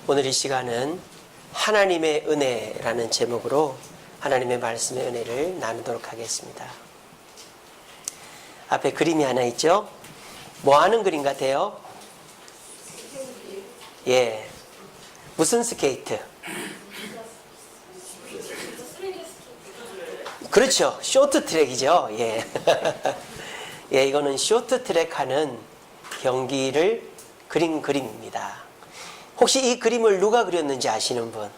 오늘 이 시간은 하나님의 은혜라는 제목으로 하나님의 말씀의 은혜를 나누도록 하겠습니다. 앞에 그림이 하나 있죠? 뭐 하는 그림 같아요? 예. 무슨 스케이트? 그렇죠. 쇼트트랙이죠. 예. 예, 이거는 쇼트트랙 하는 경기를 그린 그림입니다. 혹시 이 그림을 누가 그렸는지 아시는 분?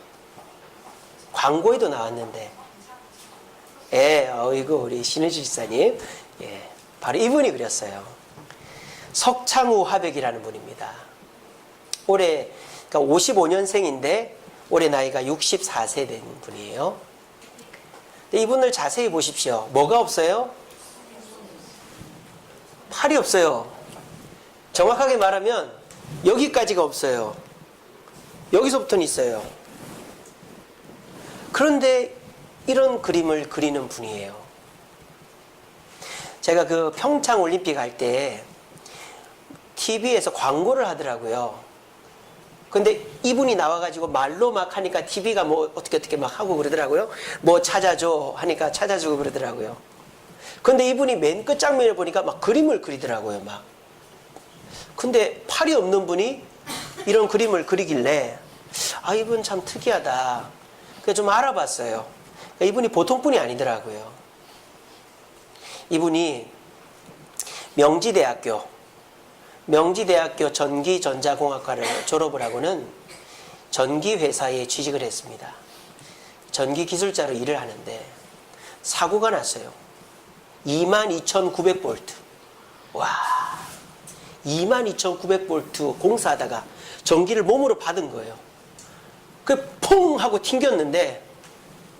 광고에도 나왔는데. 예, 어이구, 우리 신의주 집사님. 예, 바로 이분이 그렸어요. 석창우 화백이라는 분입니다. 올해, 그러니까 55년생인데, 올해 나이가 64세 된 분이에요. 근데 이분을 자세히 보십시오. 뭐가 없어요? 팔이 없어요. 정확하게 말하면, 여기까지가 없어요. 여기서부터는 있어요. 그런데 이런 그림을 그리는 분이에요. 제가 그 평창 올림픽 할 때 TV에서 광고를 하더라고요. 근데 이분이 나와가지고 말로 막 하니까 TV가 뭐 어떻게 막 하고 그러더라고요. 뭐 찾아줘 하니까 찾아주고 그러더라고요. 근데 이분이 맨 끝장면을 보니까 막 그림을 그리더라고요, 막. 근데 팔이 없는 분이 이런 그림을 그리길래 아, 이분 참 특이하다. 그래서 좀 알아봤어요. 그러니까 이분이 보통 분이 아니더라고요. 이분이 명지대학교 전기전자공학과를 졸업을 하고는 전기회사에 취직을 했습니다. 전기기술자로 일을 하는데 사고가 났어요. 22,900V. 와, 22,900V 공사하다가 전기를 몸으로 받은 거예요. 그 퐁 하고 튕겼는데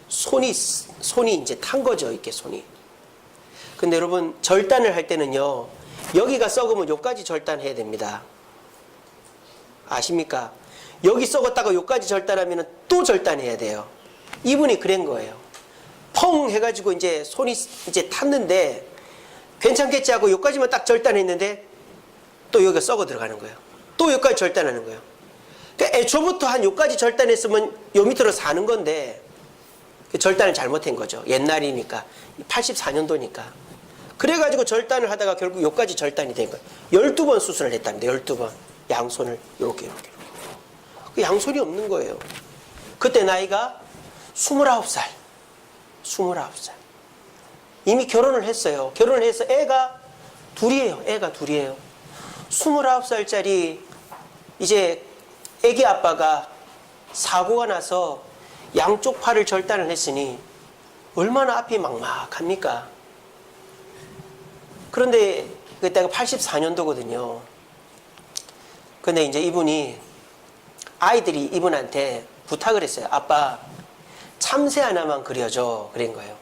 손이 이제 탄 거죠, 이렇게 손이. 근데 여러분, 절단을 할 때는요, 여기가 썩으면 여기까지 절단해야 됩니다. 아십니까? 여기 썩었다가 여기까지 절단하면 또 절단해야 돼요. 이분이 그런 거예요. 펑 해가지고 이제 손이 이제 탔는데 괜찮겠지 하고 여기까지만 딱 절단했는데 또 여기가 썩어 들어가는 거예요. 또 여기까지 절단하는 거예요. 그러니까 애초부터 한 여기까지 절단했으면 요 밑으로 사는 건데 절단을 잘못한 거죠. 옛날이니까 84년도니까. 그래가지고 절단을 하다가 결국 여기까지 절단이 된 거예요. 12번 수술을 했답니다. 12번. 양손을 이렇게. 그 양손이 없는 거예요. 그때 나이가 29살. 이미 결혼을 했어요. 결혼을 해서 애가 둘이에요. 29살짜리 이제 애기 아빠가 사고가 나서 양쪽 팔을 절단을 했으니 얼마나 앞이 막막합니까? 그런데 그때가 84년도거든요. 근데 이제 이분이 아이들이 이분한테 부탁을 했어요. 아빠, 참새 하나만 그려줘. 그런 거예요.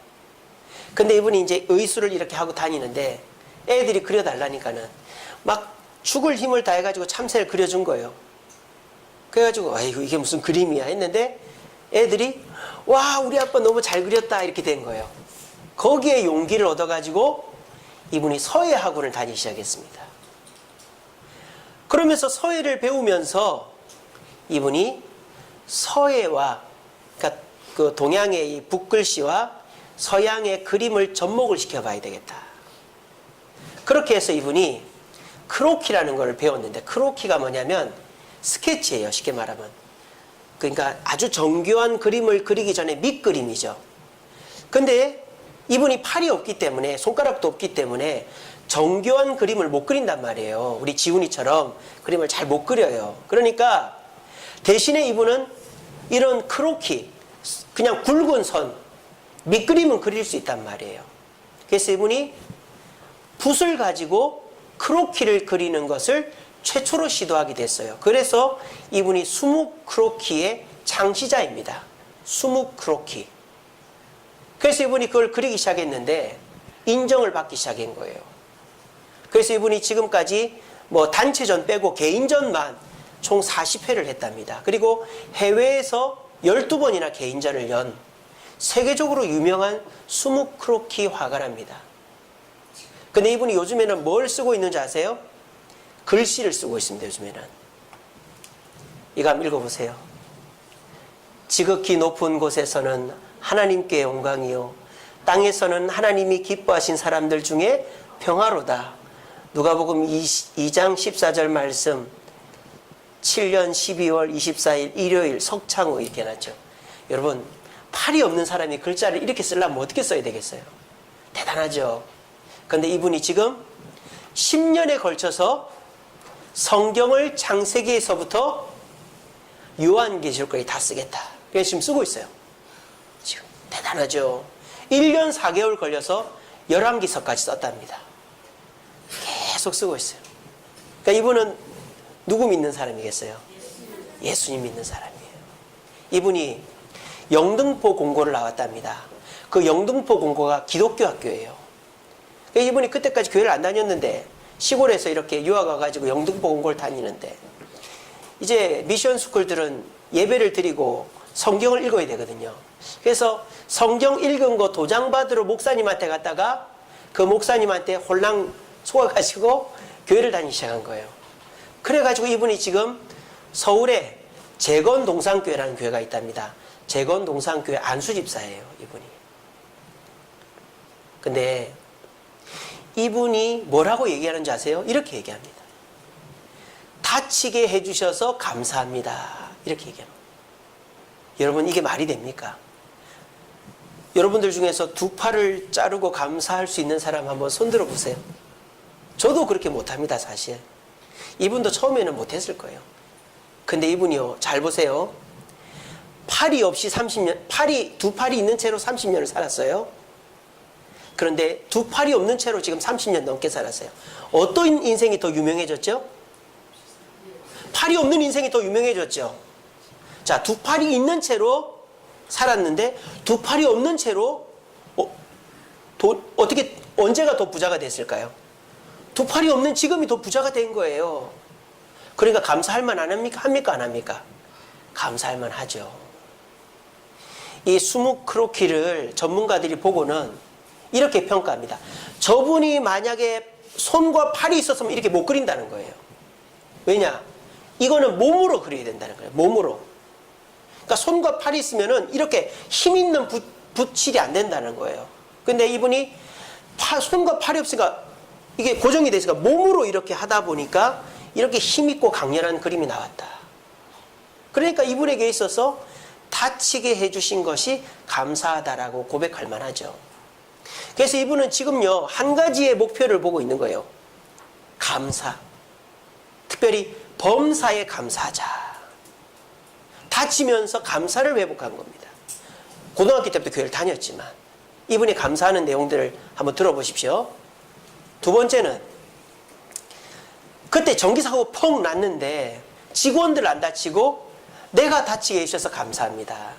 근데 이분이 이제 의수를 이렇게 하고 다니는데 애들이 그려달라니까는 막 죽을 힘을 다해가지고 참새를 그려준 거예요. 그래가지고 아이고 이게 무슨 그림이야 했는데 애들이 와, 우리 아빠 너무 잘 그렸다 이렇게 된 거예요. 거기에 용기를 얻어가지고 이분이 서예 학원을 다니기 시작했습니다. 그러면서 서예를 배우면서 이분이 서예와, 그러니까 그 동양의 이 붓글씨와 서양의 그림을 접목을 시켜봐야 되겠다. 그렇게 해서 이분이 크로키라는 걸 배웠는데, 크로키가 뭐냐면 스케치예요, 쉽게 말하면. 그러니까 아주 정교한 그림을 그리기 전에 밑그림이죠. 근데 이분이 팔이 없기 때문에, 손가락도 없기 때문에 정교한 그림을 못 그린단 말이에요. 우리 지훈이처럼 그림을 잘 못 그려요. 그러니까 대신에 이분은 이런 크로키, 그냥 굵은 선, 밑그림은 그릴 수 있단 말이에요. 그래서 이분이 붓을 가지고 크로키를 그리는 것을 최초로 시도하게 됐어요. 그래서 이분이 수묵 크로키의 창시자입니다. 수묵 크로키. 그래서 이분이 그걸 그리기 시작했는데 인정을 받기 시작한 거예요. 그래서 이분이 지금까지 뭐 단체전 빼고 개인전만 총 40회를 했답니다. 그리고 해외에서 12번이나 개인전을 연 세계적으로 유명한 수묵 크로키 화가랍니다. 근데 이분이 요즘에는 뭘 쓰고 있는지 아세요? 글씨를 쓰고 있습니다, 요즘에는. 이거 한번 읽어보세요. 지극히 높은 곳에서는 하나님께 영광이요 땅에서는 하나님이 기뻐하신 사람들 중에 평화로다. 누가복음 2장 14절 말씀 7년 12월 24일 일요일 석창호 이렇게 해놨죠. 여러분 팔이 없는 사람이 글자를 이렇게 쓰려면 어떻게 써야 되겠어요? 대단하죠. 그런데 이분이 지금 10년에 걸쳐서 성경을 창세기에서부터 요한계시록까지 다 쓰겠다. 그래서 지금 쓰고 있어요. 지금 대단하죠. 1년 4개월 걸려서 열왕기서까지 썼답니다. 계속 쓰고 있어요. 그러니까 이분은 누구 믿는 사람이겠어요? 예수님 믿는 사람이에요. 이분이 영등포 공고를 나왔답니다. 그 영등포 공고가 기독교 학교예요. 그러니까 이분이 그때까지 교회를 안 다녔는데 시골에서 이렇게 유학 와가지고 영등포 공고를 다니는데 이제 미션 스쿨들은 예배를 드리고 성경을 읽어야 되거든요. 그래서 성경 읽은 거 도장 받으러 목사님한테 갔다가 그 목사님한테 홀랑 속아가지고 교회를 다니기 시작한 거예요. 그래가지고 이분이 지금 서울에 재건동산교회라는 교회가 있답니다. 재건동산교회 안수집사예요, 이분이. 근데 이분이 뭐라고 얘기하는지 아세요? 이렇게 얘기합니다. 다치게 해주셔서 감사합니다. 이렇게 얘기합니다. 여러분 이게 말이 됩니까? 여러분들 중에서 두 팔을 자르고 감사할 수 있는 사람 한번 손들어 보세요. 저도 그렇게 못합니다, 사실. 이분도 처음에는 못했을 거예요. 근데 이분이요, 잘 보세요. 팔이 없이 30년, 두 팔이 있는 채로 30년을 살았어요. 그런데 두 팔이 없는 채로 지금 30년 넘게 살았어요. 어떤 인생이 더 유명해졌죠? 팔이 없는 인생이 더 유명해졌죠. 자, 두 팔이 있는 채로 살았는데 두 팔이 없는 채로 어떻게 언제가 더 부자가 됐을까요? 두 팔이 없는 지금이 더 부자가 된 거예요. 그러니까 감사할 만 안 합니까? 합니까? 안 합니까? 감사할 만 하죠. 이 수묵 크로키를 전문가들이 보고는 이렇게 평가합니다. 저분이 만약에 손과 팔이 있었으면 이렇게 못 그린다는 거예요. 왜냐? 이거는 몸으로 그려야 된다는 거예요. 몸으로. 그러니까 손과 팔이 있으면은 이렇게 힘 있는 붓칠이 안 된다는 거예요. 근데 이분이 손과 팔이 없으니까 이게 고정이 됐으니까 몸으로 이렇게 하다 보니까 이렇게 힘 있고 강렬한 그림이 나왔다. 그러니까 이분에게 있어서 다치게 해주신 것이 감사하다라고 고백할 만하죠. 그래서 이분은 지금요, 한 가지의 목표를 보고 있는 거예요. 감사. 특별히 범사에 감사하자. 다치면서 감사를 회복한 겁니다. 고등학교 때부터 교회를 다녔지만 이분이 감사하는 내용들을 한번 들어보십시오. 두 번째는 그때 전기사고 펑 났는데 직원들 안 다치고 내가 다치게 해주셔서 감사합니다.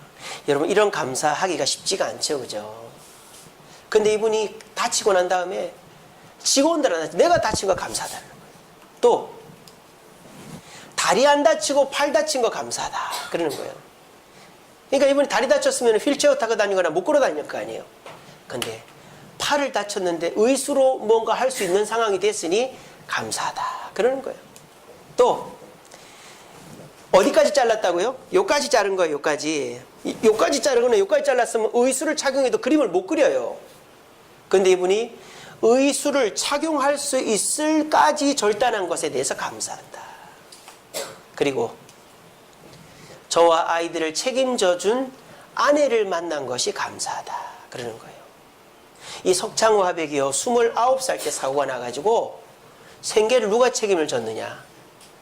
여러분 이런 감사하기가 쉽지가 않죠, 그죠? 근데 이분이 다치고 난 다음에 직원들 안 다치고 내가 다친 거 감사하다는 거예요. 또 다리 안 다치고 팔 다친 거 감사하다 그러는 거예요. 그러니까 이분이 다리 다쳤으면 휠체어 타고 다니거나 못 걸어 다닐 거 아니에요. 근데 팔을 다쳤는데 의수로 뭔가 할 수 있는 상황이 됐으니 감사하다 그러는 거예요. 또 어디까지 잘랐다고요? 요까지 자른 거예요. 요까지 자르거나 요까지 잘랐으면 의수를 착용해도 그림을 못 그려요. 근데 이분이 의수를 착용할 수 있을까지 절단한 것에 대해서 감사한다. 그리고 저와 아이들을 책임져 준 아내를 만난 것이 감사하다 그러는 거예요. 이 석창호 화백이요, 29살 때 사고가 나가지고 생계를 누가 책임을 졌느냐?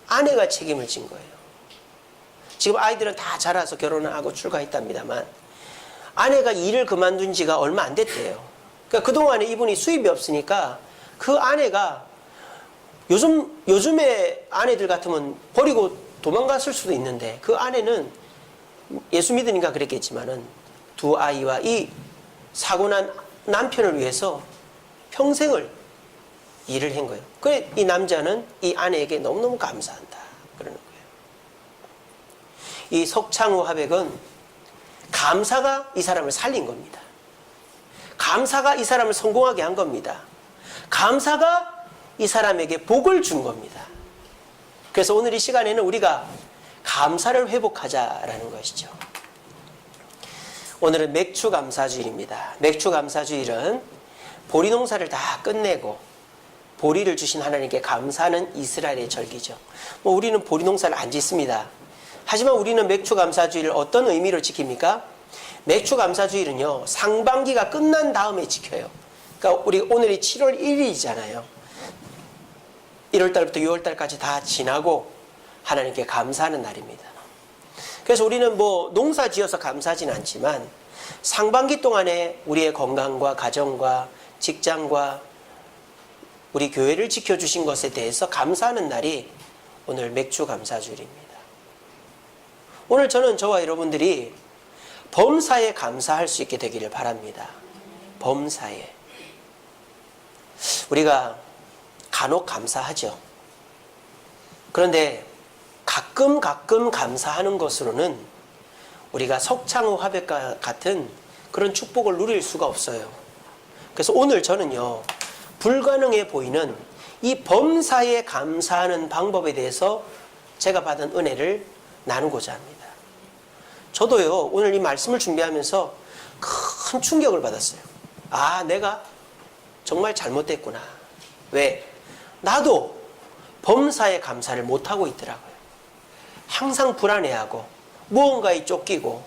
아내가 책임을 진 거예요. 지금 아이들은 다 자라서 결혼을 하고 출가했답니다만 아내가 일을 그만둔 지가 얼마 안 됐대요. 그러니까 그동안에 이분이 수입이 없으니까 그 아내가 요즘의 아내들 같으면 버리고 도망갔을 수도 있는데 그 아내는 예수 믿으니까 그랬겠지만은 두 아이와 이 사고난 남편을 위해서 평생을 일을 한 거예요. 그래 이 남자는 이 아내에게 너무너무 감사한다 그러는 거예요. 이 석창호 화백은 감사가 이 사람을 살린 겁니다. 감사가 이 사람을 성공하게 한 겁니다. 감사가 이 사람에게 복을 준 겁니다. 그래서 오늘 이 시간에는 우리가 감사를 회복하자라는 것이죠. 오늘은 맥추감사주일입니다. 맥추감사주일은 보리 농사를 다 끝내고 보리를 주신 하나님께 감사하는 이스라엘의 절기죠. 우리는 보리 농사를 안 짓습니다. 하지만 우리는 맥추감사주일을 어떤 의미로 지킵니까? 맥추감사주일은요, 상반기가 끝난 다음에 지켜요. 그러니까 우리 오늘이 7월 1일이잖아요. 1월달부터 6월달까지 다 지나고 하나님께 감사하는 날입니다. 그래서 우리는 농사 지어서 감사하진 않지만 상반기 동안에 우리의 건강과 가정과 직장과 우리 교회를 지켜주신 것에 대해서 감사하는 날이 오늘 맥추감사주일입니다. 오늘 저는 저와 여러분들이 범사에 감사할 수 있게 되기를 바랍니다. 범사에. 우리가 간혹 감사하죠. 그런데 가끔 감사하는 것으로는 우리가 석창의 화백과 같은 그런 축복을 누릴 수가 없어요. 그래서 오늘 저는요, 불가능해 보이는 이 범사에 감사하는 방법에 대해서 제가 받은 은혜를 나누고자 합니다. 저도요, 오늘 이 말씀을 준비하면서 큰 충격을 받았어요. 아, 내가 정말 잘못됐구나. 왜? 나도 범사에 감사를 못하고 있더라고요. 항상 불안해하고 무언가에 쫓기고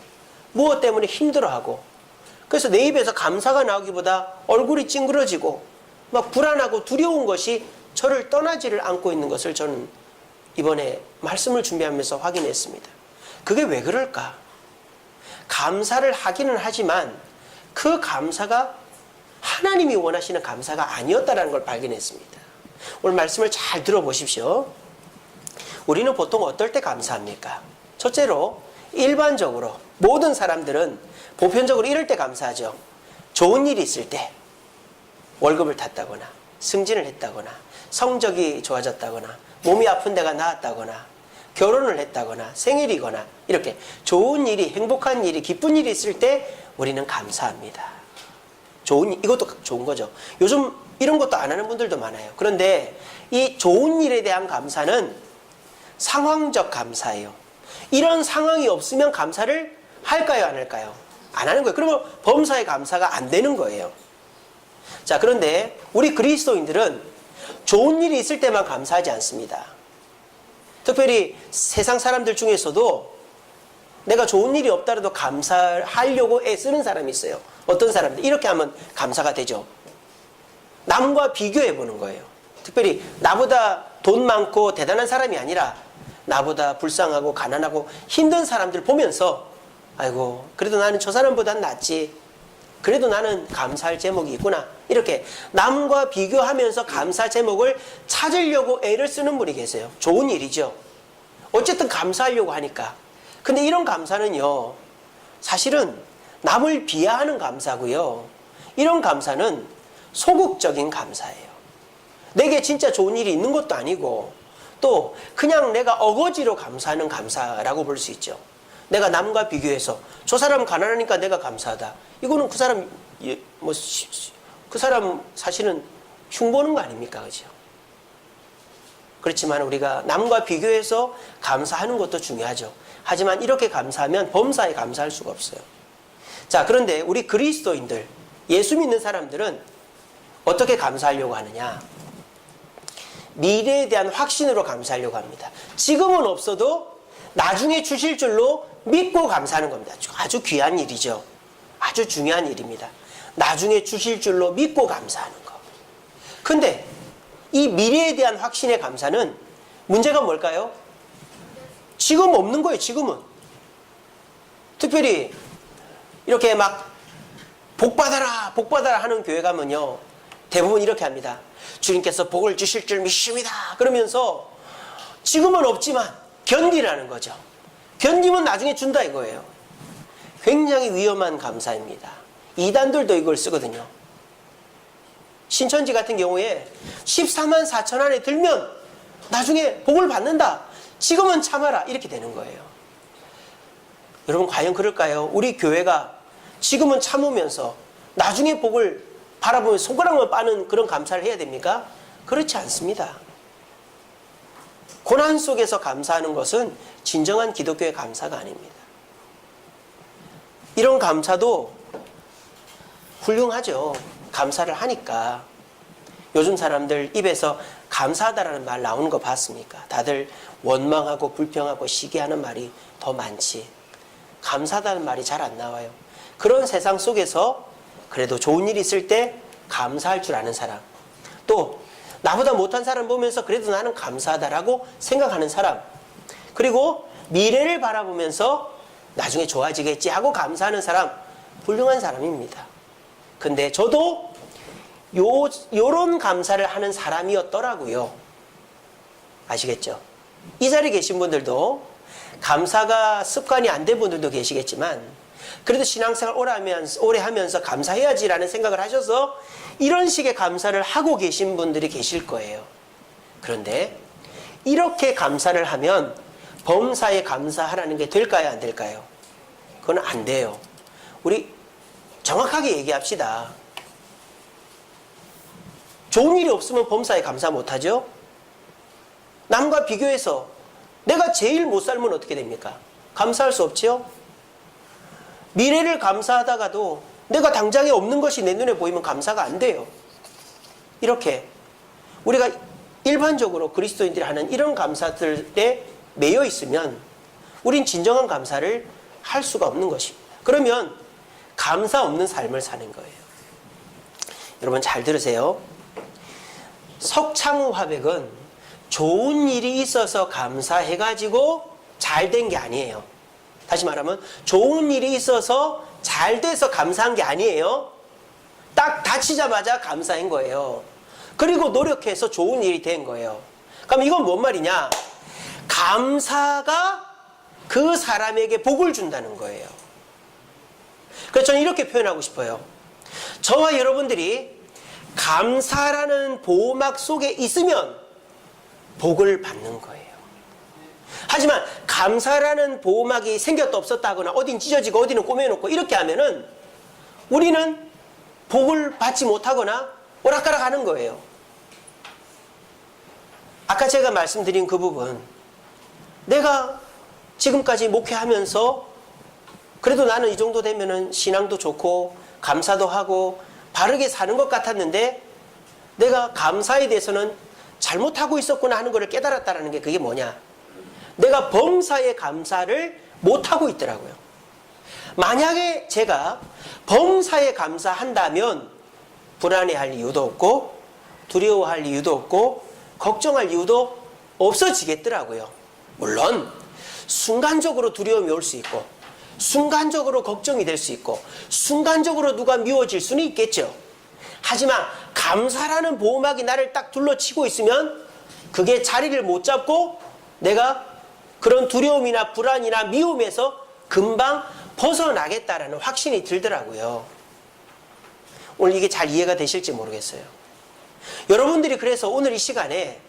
무엇 때문에 힘들어하고, 그래서 내 입에서 감사가 나오기보다 얼굴이 찡그러지고 막 불안하고 두려운 것이 저를 떠나지를 않고 있는 것을 저는 이번에 말씀을 준비하면서 확인했습니다. 그게 왜 그럴까? 감사를 하기는 하지만 그 감사가 하나님이 원하시는 감사가 아니었다는 걸 발견했습니다. 오늘 말씀을 잘 들어보십시오. 우리는 보통 어떨 때 감사합니까? 첫째로 일반적으로 모든 사람들은 보편적으로 이럴 때 감사하죠. 좋은 일이 있을 때, 월급을 탔다거나 승진을 했다거나 성적이 좋아졌다거나 몸이 아픈 데가 나았다거나 결혼을 했다거나 생일이거나 이렇게 좋은 일이, 행복한 일이, 기쁜 일이 있을 때 우리는 감사합니다. 이것도 좋은 거죠. 요즘 이런 것도 안 하는 분들도 많아요. 그런데 이 좋은 일에 대한 감사는 상황적 감사예요. 이런 상황이 없으면 감사를 할까요, 안 할까요? 안 하는 거예요. 그러면 범사의 감사가 안 되는 거예요. 자, 그런데 우리 그리스도인들은 좋은 일이 있을 때만 감사하지 않습니다. 특별히 세상 사람들 중에서도 내가 좋은 일이 없더라도 감사하려고 애쓰는 사람이 있어요. 어떤 사람들? 이렇게 하면 감사가 되죠. 남과 비교해 보는 거예요. 특별히 나보다 돈 많고 대단한 사람이 아니라 나보다 불쌍하고 가난하고 힘든 사람들 보면서 아이고, 그래도 나는 저 사람보단 낫지. 그래도 나는 감사할 제목이 있구나. 이렇게 남과 비교하면서 감사 제목을 찾으려고 애를 쓰는 분이 계세요. 좋은 일이죠. 어쨌든 감사하려고 하니까. 근데 이런 감사는요, 사실은 남을 비하하는 감사고요. 이런 감사는 소극적인 감사예요. 내게 진짜 좋은 일이 있는 것도 아니고 또 그냥 내가 어거지로 감사하는 감사라고 볼 수 있죠. 내가 남과 비교해서 저 사람 가난하니까 내가 감사하다. 이거는 그 사람 사실은 흉보는 거 아닙니까? 그죠? 그렇지만 우리가 남과 비교해서 감사하는 것도 중요하죠. 하지만 이렇게 감사하면 범사에 감사할 수가 없어요. 자, 그런데 우리 그리스도인들, 예수 믿는 사람들은 어떻게 감사하려고 하느냐? 미래에 대한 확신으로 감사하려고 합니다. 지금은 없어도 나중에 주실 줄로 믿고 감사하는 겁니다. 아주 귀한 일이죠. 아주 중요한 일입니다. 나중에 주실 줄로 믿고 감사하는 거. 근데 이 미래에 대한 확신의 감사는 문제가 뭘까요? 지금 없는 거예요. 지금은. 특별히 이렇게 막 복받아라 복받아라 하는 교회 가면요, 대부분 이렇게 합니다. 주님께서 복을 주실 줄 믿습니다. 그러면서 지금은 없지만 견디라는 거죠. 견디면 나중에 준다 이거예요. 굉장히 위험한 감사입니다. 이단들도 이걸 쓰거든요. 신천지 같은 경우에 14만 4천 안에 들면 나중에 복을 받는다. 지금은 참아라. 이렇게 되는 거예요. 여러분, 과연 그럴까요? 우리 교회가 지금은 참으면서 나중에 복을 바라보며 손가락만 빠는 그런 감사를 해야 됩니까? 그렇지 않습니다. 고난 속에서 감사하는 것은 진정한 기독교의 감사가 아닙니다. 이런 감사도 훌륭하죠. 감사를 하니까. 요즘 사람들 입에서 감사하다라는 말 나오는 거 봤습니까? 다들 원망하고 불평하고 시기하는 말이 더 많지. 감사하다는 말이 잘 안 나와요. 그런 세상 속에서 그래도 좋은 일이 있을 때 감사할 줄 아는 사람, 또 나보다 못한 사람 보면서 그래도 나는 감사하다라고 생각하는 사람, 그리고 미래를 바라보면서 나중에 좋아지겠지 하고 감사하는 사람, 훌륭한 사람입니다. 근데 저도 요런 감사를 하는 사람이었더라고요. 아시겠죠? 이 자리에 계신 분들도 감사가 습관이 안 된 분들도 계시겠지만 그래도 신앙생활 오래 하면서 감사해야지라는 생각을 하셔서 이런 식의 감사를 하고 계신 분들이 계실 거예요. 그런데 이렇게 감사를 하면 범사에 감사하라는 게 될까요? 안 될까요? 그건 안 돼요. 우리 정확하게 얘기합시다. 좋은 일이 없으면 범사에 감사 못하죠? 남과 비교해서 내가 제일 못 살면 어떻게 됩니까? 감사할 수 없지요? 미래를 감사하다가도 내가 당장에 없는 것이 내 눈에 보이면 감사가 안 돼요. 이렇게 우리가 일반적으로 그리스도인들이 하는 이런 감사들에 매여 있으면 우린 진정한 감사를 할 수가 없는 것입니다. 그러면 감사 없는 삶을 사는 거예요. 여러분 잘 들으세요. 석창호 화백은 좋은 일이 있어서 감사해가지고 잘 된 게 아니에요. 다시 말하면 좋은 일이 있어서 잘 돼서 감사한 게 아니에요. 딱 다치자마자 감사한 거예요. 그리고 노력해서 좋은 일이 된 거예요. 그럼 이건 뭔 말이냐? 감사가 그 사람에게 복을 준다는 거예요. 그래서 저는 이렇게 표현하고 싶어요. 저와 여러분들이 감사라는 보호막 속에 있으면 복을 받는 거예요. 하지만 감사라는 보호막이 생겼다 없었다 하거나 어딘 찢어지고 어디는 꼬매놓고 이렇게 하면은 우리는 복을 받지 못하거나 오락가락 하는 거예요. 아까 제가 말씀드린 그 부분, 내가 지금까지 목회하면서 그래도 나는 이 정도 되면은 신앙도 좋고 감사도 하고 바르게 사는 것 같았는데 내가 감사에 대해서는 잘못하고 있었구나 하는 것을 깨달았다는 게 그게 뭐냐? 내가 범사에 감사를 못하고 있더라고요. 만약에 제가 범사에 감사한다면 불안해할 이유도 없고 두려워할 이유도 없고 걱정할 이유도 없어지겠더라고요. 물론 순간적으로 두려움이 올 수 있고 순간적으로 걱정이 될 수 있고 순간적으로 누가 미워질 수는 있겠죠. 하지만 감사라는 보호막이 나를 딱 둘러치고 있으면 그게 자리를 못 잡고 내가 그런 두려움이나 불안이나 미움에서 금방 벗어나겠다라는 확신이 들더라고요. 오늘 이게 잘 이해가 되실지 모르겠어요. 여러분들이 그래서 오늘 이 시간에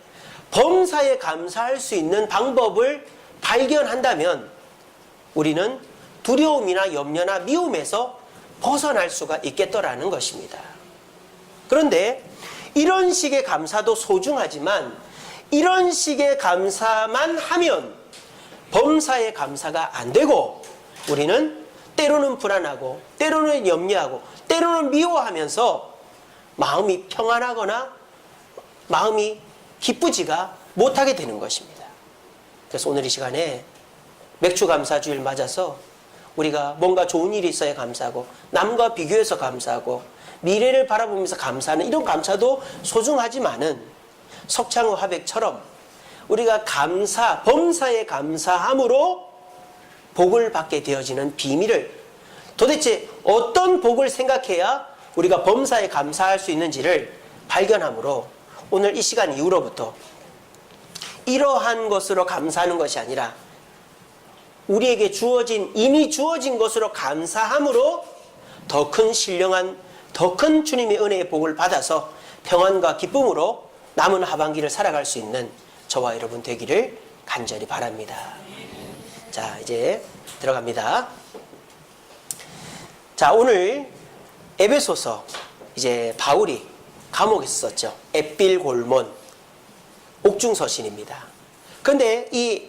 범사에 감사할 수 있는 방법을 발견한다면 우리는 두려움이나 염려나 미움에서 벗어날 수가 있겠더라는 것입니다. 그런데 이런 식의 감사도 소중하지만 이런 식의 감사만 하면 범사의 감사가 안 되고 우리는 때로는 불안하고 때로는 염려하고 때로는 미워하면서 마음이 평안하거나 마음이 기쁘지가 못하게 되는 것입니다. 그래서 오늘 이 시간에 맥주 감사주일 맞아서 우리가 뭔가 좋은 일이 있어야 감사하고 남과 비교해서 감사하고 미래를 바라보면서 감사하는 이런 감사도 소중하지만은 석창호 화백처럼 우리가 범사에 감사함으로 복을 받게 되어지는 비밀을 도대체 어떤 복을 생각해야 우리가 범사에 감사할 수 있는지를 발견함으로 오늘 이 시간 이후로부터 이러한 것으로 감사하는 것이 아니라 우리에게 이미 주어진 것으로 감사함으로 더 큰 신령한 더 큰 주님의 은혜의 복을 받아서 평안과 기쁨으로 남은 하반기를 살아갈 수 있는 저와 여러분 되기를 간절히 바랍니다. 자, 이제 들어갑니다. 자, 오늘 에베소서 이제 바울이 감옥에 있었죠. 햇빌 골몬 옥중서신입니다. 근데 이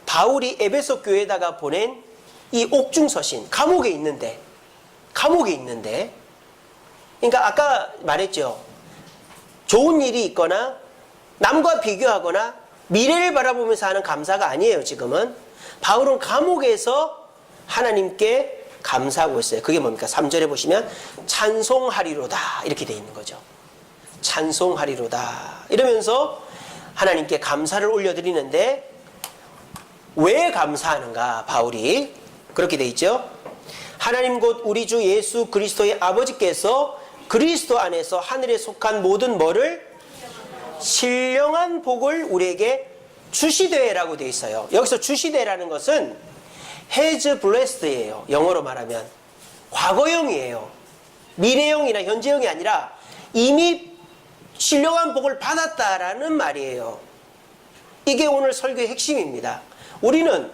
바울이 에베소 교회에다가 보낸 이 옥중서신, 감옥에 있는데, 그러니까 아까 말했죠. 좋은 일이 있거나 남과 비교하거나 미래를 바라보면서 하는 감사가 아니에요. 지금은 바울은 감옥에서 하나님께 감사하고 있어요. 그게 뭡니까? 3절에 보시면 찬송하리로다 이렇게 돼 있는 거죠. 찬송하리로다 이러면서 하나님께 감사를 올려드리는데, 왜 감사하는가? 바울이 그렇게 돼 있죠. 하나님 곧 우리 주 예수 그리스도의 아버지께서 그리스도 안에서 하늘에 속한 모든 뭐를? 신령한 복을 우리에게 주시되라고 되어 있어요. 여기서 주시되라는 것은 has blessed예요. 영어로 말하면 과거형이에요. 미래형이나 현재형이 아니라 이미 신령한 복을 받았다라는 말이에요. 이게 오늘 설교의 핵심입니다. 우리는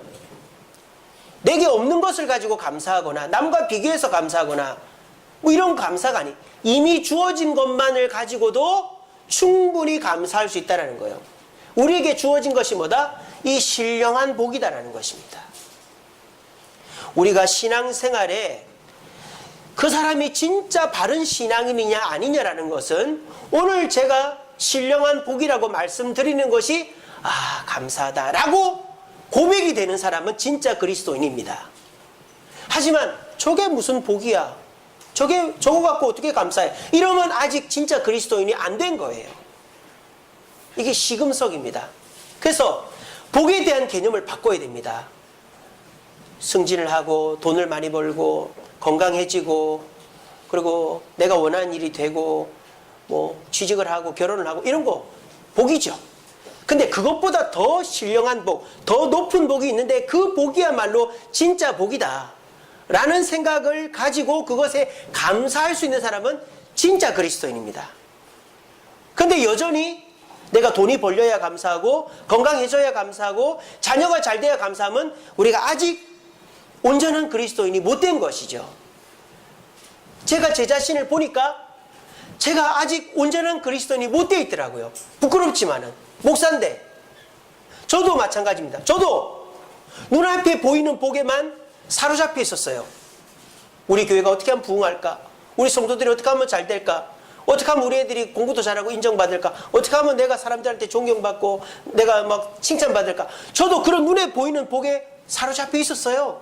내게 없는 것을 가지고 감사하거나 남과 비교해서 감사하거나 뭐 이런 감사가 아니, 이미 주어진 것만을 가지고도 충분히 감사할 수 있다는 거예요. 우리에게 주어진 것이 뭐다? 이 신령한 복이다라는 것입니다. 우리가 신앙생활에 그 사람이 진짜 바른 신앙인이냐 아니냐라는 것은 오늘 제가 신령한 복이라고 말씀드리는 것이 감사하다라고 고백이 되는 사람은 진짜 그리스도인입니다. 하지만 저게 무슨 복이야? 저거 갖고 어떻게 감사해? 이러면 아직 진짜 그리스도인이 안 된 거예요. 이게 시금석입니다. 그래서 복에 대한 개념을 바꿔야 됩니다. 승진을 하고 돈을 많이 벌고 건강해지고 그리고 내가 원하는 일이 되고 뭐 취직을 하고 결혼을 하고 이런 거 복이죠. 근데 그것보다 더 신령한 복, 더 높은 복이 있는데 그 복이야말로 진짜 복이다 라는 생각을 가지고 그것에 감사할 수 있는 사람은 진짜 그리스도인입니다. 근데 여전히 내가 돈이 벌려야 감사하고 건강해져야 감사하고 자녀가 잘 돼야 감사하면 우리가 아직 온전한 그리스도인이 못된 것이죠. 제가 제 자신을 보니까 제가 아직 온전한 그리스도인이 못 되어 있더라고요. 부끄럽지만은 목사인데 저도 마찬가지입니다. 저도 눈앞에 보이는 복에만 사로잡혀 있었어요. 우리 교회가 어떻게 하면 부흥할까? 우리 성도들이 어떻게 하면 잘 될까? 어떻게 하면 우리 애들이 공부도 잘하고 인정받을까? 어떻게 하면 내가 사람들한테 존경받고 내가 막 칭찬받을까? 저도 그런 눈에 보이는 복에 사로잡혀 있었어요.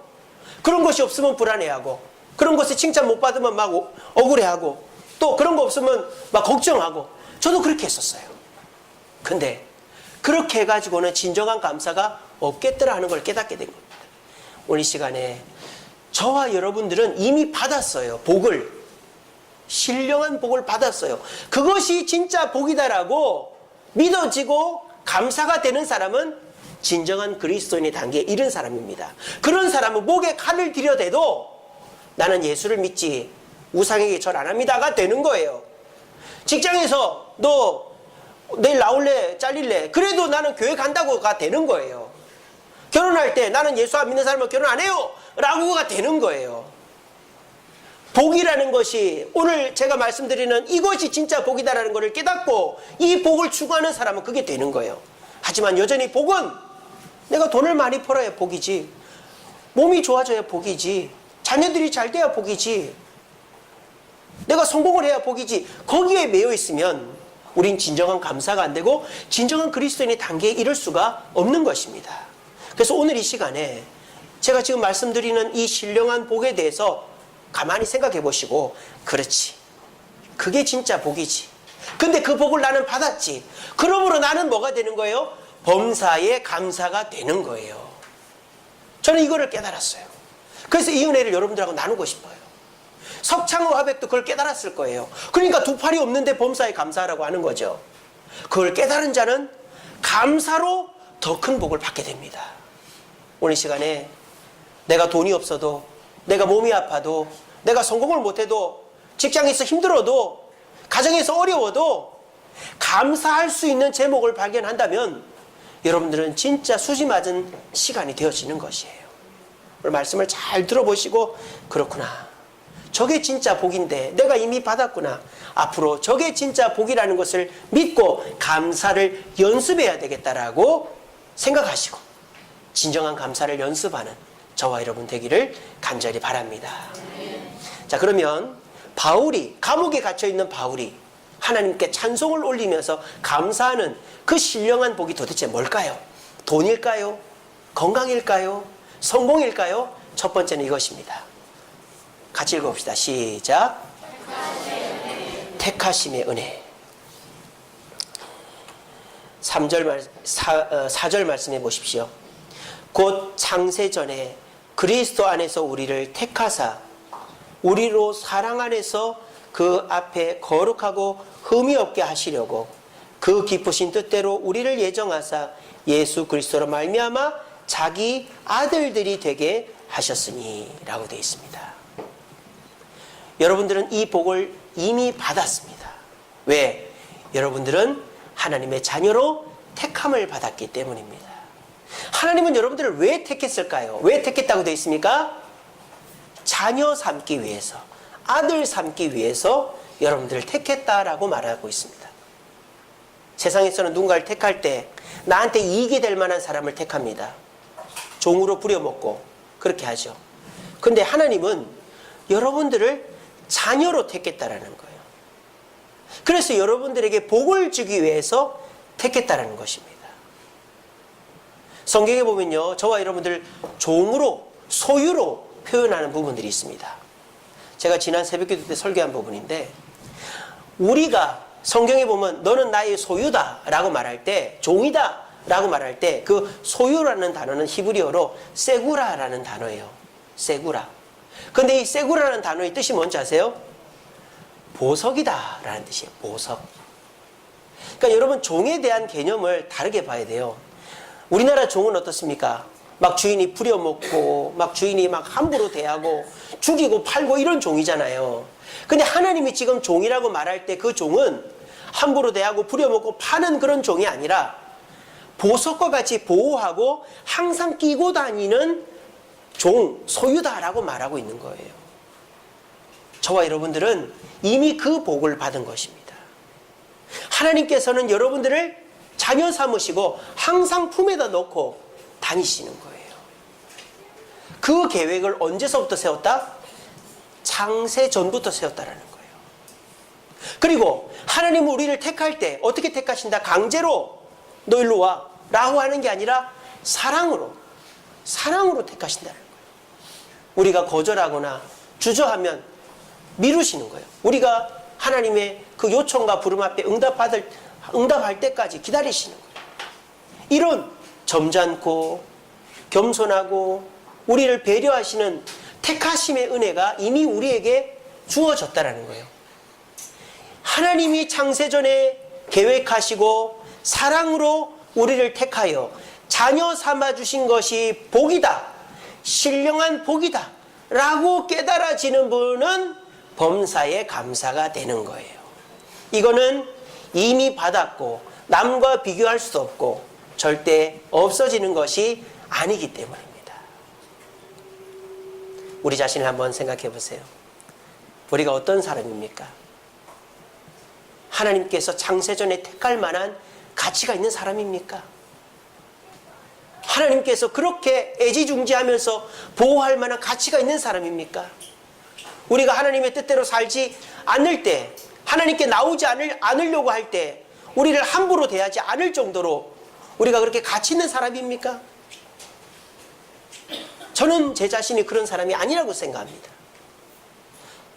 그런 것이 없으면 불안해하고 그런 것에 칭찬 못 받으면 막 억울해하고 또 그런 거 없으면 막 걱정하고 저도 그렇게 했었어요. 근데 그렇게 해가지고는 진정한 감사가 없겠더라 하는 걸 깨닫게 된 겁니다. 오늘 이 시간에 저와 여러분들은 이미 받았어요. 복을. 신령한 복을 받았어요. 그것이 진짜 복이다라고 믿어지고 감사가 되는 사람은 진정한 그리스도인의 단계에 이른 사람입니다. 그런 사람은 목에 칼을 들여대도 나는 예수를 믿지 우상에게 절 안 합니다가 되는 거예요. 직장에서 너 내일 나올래? 잘릴래? 그래도 나는 교회 간다고가 되는 거예요. 결혼할 때 나는 예수 안 믿는 사람은 결혼 안 해요 라고가 되는 거예요. 복이라는 것이 오늘 제가 말씀드리는 이것이 진짜 복이다라는 것을 깨닫고 이 복을 추구하는 사람은 그게 되는 거예요. 하지만 여전히 복은 내가 돈을 많이 벌어야 복이지, 몸이 좋아져야 복이지, 자녀들이 잘 돼야 복이지, 내가 성공을 해야 복이지, 거기에 매여 있으면 우린 진정한 감사가 안 되고 진정한 그리스도인의 단계에 이를 수가 없는 것입니다. 그래서 오늘 이 시간에 제가 지금 말씀드리는 이 신령한 복에 대해서 가만히 생각해 보시고, 그렇지, 그게 진짜 복이지. 근데 그 복을 나는 받았지. 그러므로 나는 뭐가 되는 거예요? 범사에 감사가 되는 거예요. 저는 이거를 깨달았어요. 그래서 이 은혜를 여러분들하고 나누고 싶어요. 석창호 화백도 그걸 깨달았을 거예요. 그러니까 두 팔이 없는데 범사에 감사하라고 하는 거죠. 그걸 깨달은 자는 감사로 더 큰 복을 받게 됩니다. 오늘 시간에 내가 돈이 없어도, 내가 몸이 아파도, 내가 성공을 못해도, 직장에서 힘들어도, 가정에서 어려워도 감사할 수 있는 제목을 발견한다면 여러분들은 진짜 수지 맞은 시간이 되어지는 것이에요. 오늘 말씀을 잘 들어보시고, 그렇구나, 저게 진짜 복인데 내가 이미 받았구나, 앞으로 저게 진짜 복이라는 것을 믿고 감사를 연습해야 되겠다라고 생각하시고 진정한 감사를 연습하는 저와 여러분 되기를 간절히 바랍니다. 자, 그러면 바울이, 감옥에 갇혀있는 바울이 하나님께 찬송을 올리면서 감사하는 그 신령한 복이 도대체 뭘까요? 돈일까요? 건강일까요? 성공일까요? 첫 번째는 이것입니다. 같이 읽어봅시다. 시작. 택하심의 은혜. 4절 말씀해 보십시오. 곧 창세전에 그리스도 안에서 우리를 택하사 우리로 사랑 안에서 그 앞에 거룩하고 흠이 없게 하시려고 그 기쁘신 뜻대로 우리를 예정하사 예수 그리스도로 말미암아 자기 아들들이 되게 하셨으니 라고 되어 있습니다. 여러분들은 이 복을 이미 받았습니다. 왜? 여러분들은 하나님의 자녀로 택함을 받았기 때문입니다. 하나님은 여러분들을 왜 택했을까요? 왜 택했다고 되어 있습니까? 자녀 삼기 위해서, 아들 삼기 위해서 여러분들을 택했다라고 말하고 있습니다. 세상에서는 누군가를 택할 때 나한테 이익이 될 만한 사람을 택합니다. 종으로 부려먹고 그렇게 하죠. 근데 하나님은 여러분들을 자녀로 택했다라는 거예요. 그래서 여러분들에게 복을 주기 위해서 택했다라는 것입니다. 성경에 보면요, 저와 여러분들 종으로, 소유로 표현하는 부분들이 있습니다. 제가 지난 새벽기도 때 설교한 부분인데, 우리가 성경에 보면 너는 나의 소유다 라고 말할 때, 종이다 라고 말할 때 그 소유라는 단어는 히브리어로 세구라라는 단어예요. 세구라. 근데 이 세구라는 단어의 뜻이 뭔지 아세요? 보석이다 라는 뜻이에요. 보석. 그러니까 여러분, 종에 대한 개념을 다르게 봐야 돼요. 우리나라 종은 어떻습니까? 막 주인이 부려먹고 막 주인이 막 함부로 대하고 죽이고 팔고 이런 종이잖아요. 근데 하나님이 지금 종이라고 말할 때 그 종은 함부로 대하고 부려먹고 파는 그런 종이 아니라 보석과 같이 보호하고 항상 끼고 다니는 종, 소유다라고 말하고 있는 거예요. 저와 여러분들은 이미 그 복을 받은 것입니다. 하나님께서는 여러분들을 자녀 삼으시고 항상 품에다 놓고 다니시는 거예요. 그 계획을 언제서부터 세웠다? 창세 전부터 세웠다라는 거예요. 그리고 하나님은 우리를 택할 때 어떻게 택하신다? 강제로 너 일로 와 라고 하는 게 아니라 사랑으로 택하신다는 거예요. 우리가 거절하거나 주저하면 미루시는 거예요. 우리가 하나님의 그 요청과 부름 앞에 응답할 때까지 기다리시는 거예요. 이런 점잖고 겸손하고 우리를 배려하시는 택하심의 은혜가 이미 우리에게 주어졌다는 거예요. 하나님이 창세전에 계획하시고 사랑으로 우리를 택하여 자녀 삼아주신 것이 복이다, 신령한 복이다 라고 깨달아지는 분은 범사에 감사가 되는 거예요. 이거는 이미 받았고 남과 비교할 수 없고 절대 없어지는 것이 아니기 때문입니다. 우리 자신을 한번 생각해 보세요. 우리가 어떤 사람입니까? 하나님께서 창세전에 택할 만한 가치가 있는 사람입니까? 하나님께서 그렇게 애지중지하면서 보호할 만한 가치가 있는 사람입니까? 우리가 하나님의 뜻대로 살지 않을 때, 하나님께 나오지 않으려고 할 때 우리를 함부로 대하지 않을 정도로 우리가 그렇게 가치 있는 사람입니까? 저는 제 자신이 그런 사람이 아니라고 생각합니다.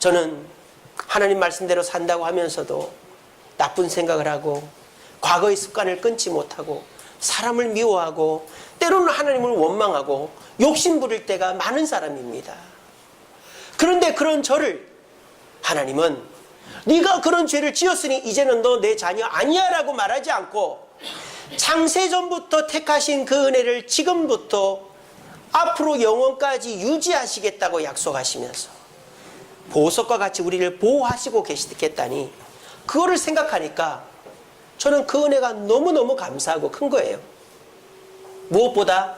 저는 하나님 말씀대로 산다고 하면서도 나쁜 생각을 하고 과거의 습관을 끊지 못하고 사람을 미워하고 때로는 하나님을 원망하고 욕심 부릴 때가 많은 사람입니다. 그런데 그런 저를 하나님은 네가 그런 죄를 지었으니 이제는 너 내 자녀 아니야 라고 말하지 않고 창세전부터 택하신 그 은혜를 지금부터 앞으로 영원까지 유지하시겠다고 약속하시면서 보석과 같이 우리를 보호하시고 계시겠다니, 그거를 생각하니까 저는 그 은혜가 너무너무 감사하고 큰 거예요. 무엇보다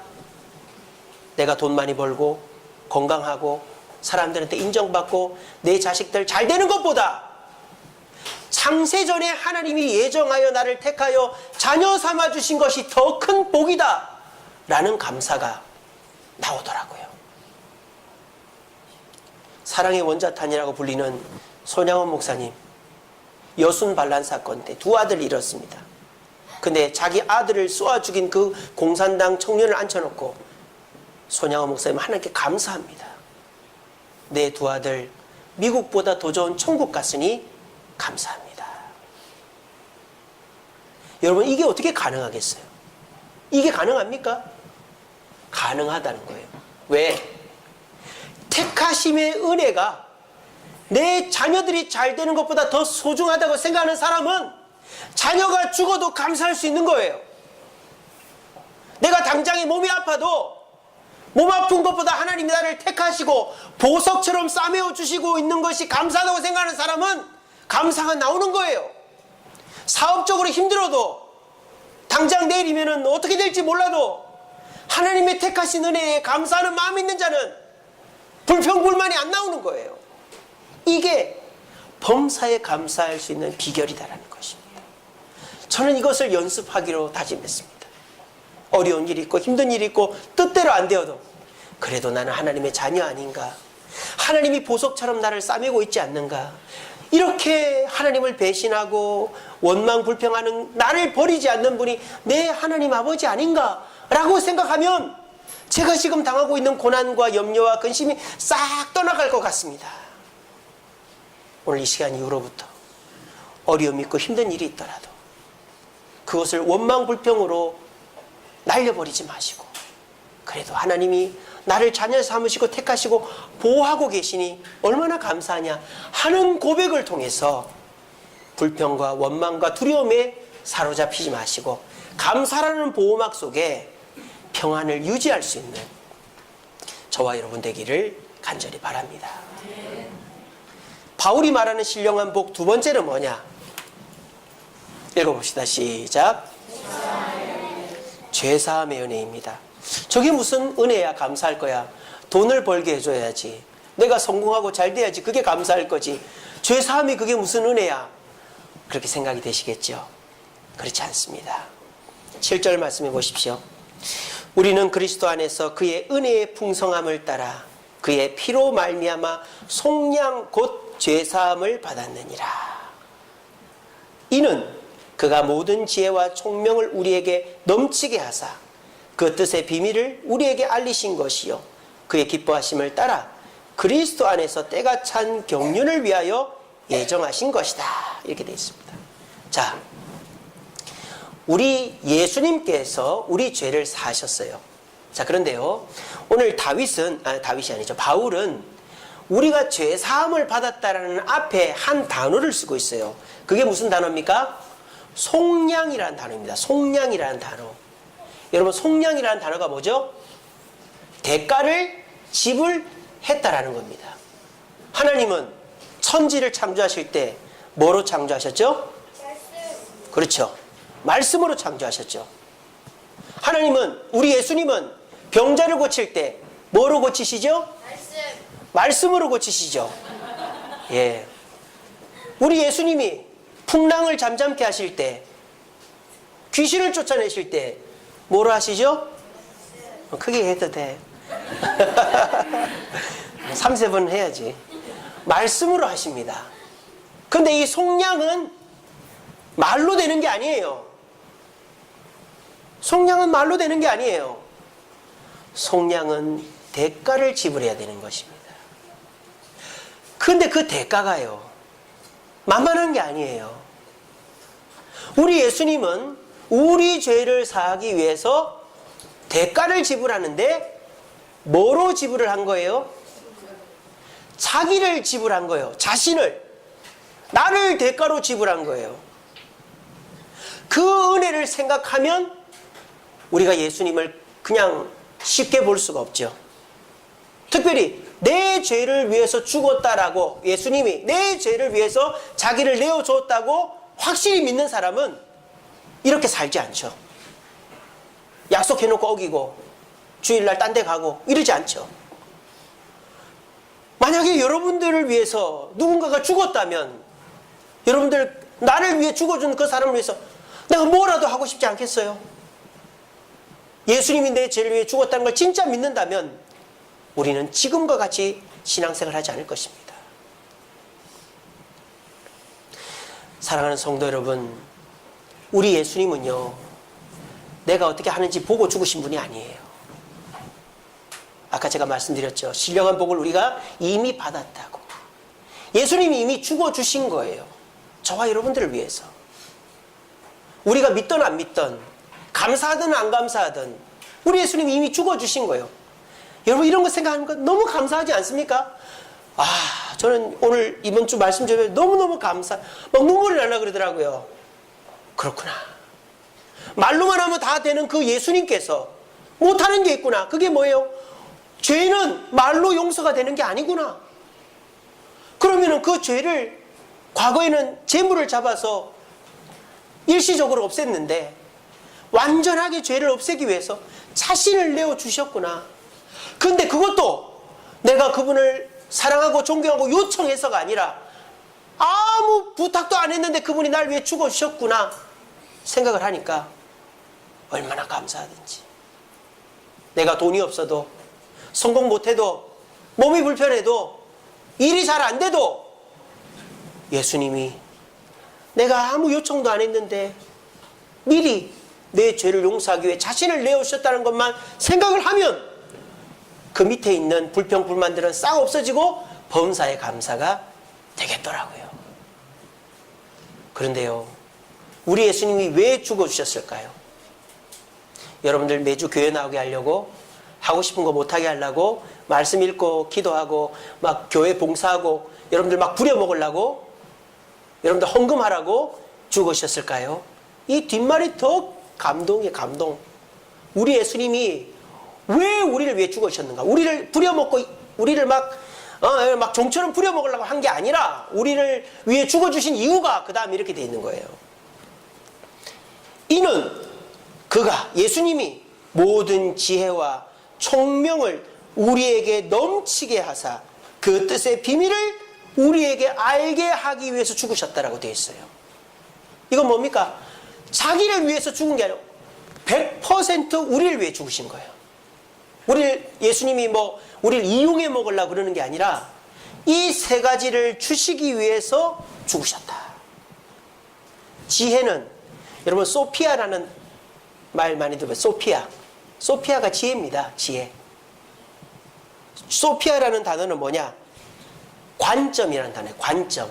내가 돈 많이 벌고 건강하고 사람들한테 인정받고 내 자식들 잘 되는 것보다 창세전에 하나님이 예정하여 나를 택하여 자녀 삼아주신 것이 더 큰 복이다 라는 감사가 나오더라고요. 사랑의 원자탄이라고 불리는 손양원 목사님, 여순 반란 사건 때 두 아들을 잃었습니다. 근데 자기 아들을 쏘아 죽인 그 공산당 청년을 앉혀놓고 손양원 목사님 하나님께 감사합니다. 내 두 아들 미국보다 더 좋은 천국 갔으니 감사합니다. 여러분, 이게 어떻게 가능하겠어요? 이게 가능합니까? 가능하다는 거예요. 왜? 택하심의 은혜가 내 자녀들이 잘 되는 것보다 더 소중하다고 생각하는 사람은 자녀가 죽어도 감사할 수 있는 거예요. 내가 당장에 몸이 아파도 몸 아픈 것보다 하나님이 나를 택하시고 보석처럼 싸매어 주시고 있는 것이 감사하다고 생각하는 사람은 감사가 나오는 거예요. 사업적으로 힘들어도 당장 내일이면 어떻게 될지 몰라도 하나님의 택하신 은혜에 감사하는 마음이 있는 자는 불평불만이 안 나오는 거예요. 이게 범사에 감사할 수 있는 비결이다라는 것입니다. 저는 이것을 연습하기로 다짐했습니다. 어려운 일이 있고 힘든 일이 있고 뜻대로 안 되어도 그래도 나는 하나님의 자녀 아닌가, 하나님이 보석처럼 나를 싸매고 있지 않는가, 이렇게 하나님을 배신하고 원망불평하는 나를 버리지 않는 분이 내 하나님 아버지 아닌가 라고 생각하면 제가 지금 당하고 있는 고난과 염려와 근심이 싹 떠나갈 것 같습니다. 오늘 이 시간 이후로부터 어려움 있고 힘든 일이 있더라도 그것을 원망불평으로 날려버리지 마시고, 그래도 하나님이 나를 자녀 삼으시고 택하시고 보호하고 계시니 얼마나 감사하냐 하는 고백을 통해서 불평과 원망과 두려움에 사로잡히지 마시고 감사라는 보호막 속에 평안을 유지할 수 있는 저와 여러분 되기를 간절히 바랍니다. 바울이 말하는 신령한 복 두 번째는 뭐냐? 읽어봅시다. 시작. 죄사함의 은혜입니다. 저게 무슨 은혜야? 감사할 거야. 돈을 벌게 해줘야지, 내가 성공하고 잘 돼야지, 그게 감사할 거지. 죄사함이 그게 무슨 은혜야? 그렇게 생각이 되시겠죠? 그렇지 않습니다. 7절 말씀해 보십시오. 우리는 그리스도 안에서 그의 은혜의 풍성함을 따라 그의 피로 말미암아 속량 곧 죄사함을 받았느니라. 이는 그가 모든 지혜와 총명을 우리에게 넘치게 하사 그 뜻의 비밀을 우리에게 알리신 것이요 그의 기뻐하심을 따라 그리스도 안에서 때가 찬 경륜을 위하여 예정하신 것이다. 이렇게 되어 있습니다. 자, 우리 예수님께서 우리 죄를 사하셨어요. 자, 그런데요, 오늘 다윗이 아니죠. 바울은 우리가 죄 사함을 받았다라는 앞에 한 단어를 쓰고 있어요. 그게 무슨 단어입니까? 속량이라는 단어입니다. 속량이라는 단어. 여러분, 속량이라는 단어가 뭐죠? 대가를 지불했다라는 겁니다. 하나님은 천지를 창조하실 때 뭐로 창조하셨죠? 그렇죠. 말씀으로 창조하셨죠. 하나님은, 우리 예수님은 병자를 고칠 때 뭐로 고치시죠? 말씀으로 고치시죠. 예. 우리 예수님이 풍랑을 잠잠케 하실 때, 귀신을 쫓아내실 때 뭐로 하시죠? 크게 해도 돼. 3-4번 해야지. 말씀으로 하십니다. 근데 이 속량은 말로 되는 게 아니에요. 속량은 말로 되는 게 아니에요. 속량은 대가를 지불해야 되는 것입니다. 근데 그 대가가요, 만만한 게 아니에요. 우리 예수님은 우리 죄를 사하기 위해서 대가를 지불하는데 뭐로 지불을 한 거예요? 자기를 지불한 거예요. 자신을, 나를 대가로 지불한 거예요. 그 은혜를 생각하면 우리가 예수님을 그냥 쉽게 볼 수가 없죠. 특별히 내 죄를 위해서 죽었다라고, 예수님이 내 죄를 위해서 자기를 내어줬다고 확실히 믿는 사람은 이렇게 살지 않죠. 약속해놓고 어기고 주일날 딴 데 가고 이러지 않죠. 만약에 여러분들을 위해서 누군가가 죽었다면 여러분들 나를 위해 죽어준 그 사람을 위해서 내가 뭐라도 하고 싶지 않겠어요? 예수님이 내 죄를 위해 죽었다는 걸 진짜 믿는다면 우리는 지금과 같이 신앙생활을 하지 않을 것입니다. 사랑하는 성도 여러분, 우리 예수님은요, 내가 어떻게 하는지 보고 죽으신 분이 아니에요. 아까 제가 말씀드렸죠. 신령한 복을 우리가 이미 받았다고. 예수님이 이미 죽어주신 거예요. 저와 여러분들을 위해서. 우리가 믿든 안 믿든, 감사하든 안 감사하든 우리 예수님이 이미 죽어주신 거예요. 여러분, 이런 거 생각하는 거 너무 감사하지 않습니까? 저는 오늘 이번 주 말씀 전에 너무너무 막 눈물이 나려고 그러더라고요. 그렇구나. 말로만 하면 다 되는 그 예수님께서 못하는 게 있구나. 그게 뭐예요? 죄는 말로 용서가 되는 게 아니구나. 그러면은 그 죄를, 과거에는 재물을 잡아서 일시적으로 없앴는데 완전하게 죄를 없애기 위해서 자신을 내어주셨구나. 근데 그것도 내가 그분을 사랑하고 존경하고 요청해서가 아니라 아무 부탁도 안 했는데 그분이 날 위해 죽어주셨구나 생각을 하니까 얼마나 감사하든지. 내가 돈이 없어도, 성공 못해도, 몸이 불편해도, 일이 잘 안 돼도 예수님이 내가 아무 요청도 안 했는데 미리 내 죄를 용서하기 위해 자신을 내어주셨다는 것만 생각을 하면 그 밑에 있는 불평, 불만들은 싹 없어지고 범사에 감사가 되겠더라고요. 그런데요, 우리 예수님이 왜 죽어주셨을까요? 여러분들 매주 교회 나오게 하려고, 하고 싶은 거 못하게 하려고, 말씀 읽고 기도하고 막 교회 봉사하고 여러분들 막 부려먹으려고, 여러분들 헌금하라고 죽으셨을까요? 이 뒷말이 더 감동이에요. 감동. 우리 예수님이 왜 우리를 위해 죽으셨는가? 우리를 부려먹고 우리를 막 종처럼 부려먹으려고 한 게 아니라 우리를 위해 죽어주신 이유가 그 다음에 이렇게 돼 있는 거예요. 이는 그가, 예수님이 모든 지혜와 총명을 우리에게 넘치게 하사 그 뜻의 비밀을 우리에게 알게 하기 위해서 죽으셨다라고 되어 있어요. 이건 뭡니까? 자기를 위해서 죽은 게 아니라 100% 우리를 위해 죽으신 거예요. 예수님이 우리를 이용해 먹으려고 그러는 게 아니라 이 세 가지를 주시기 위해서 죽으셨다. 지혜는, 여러분 소피아라는 말 많이 들어봐요. 소피아가 지혜입니다. 지혜. 소피아라는 단어는 뭐냐? 관점이라는 단어예요. 관점.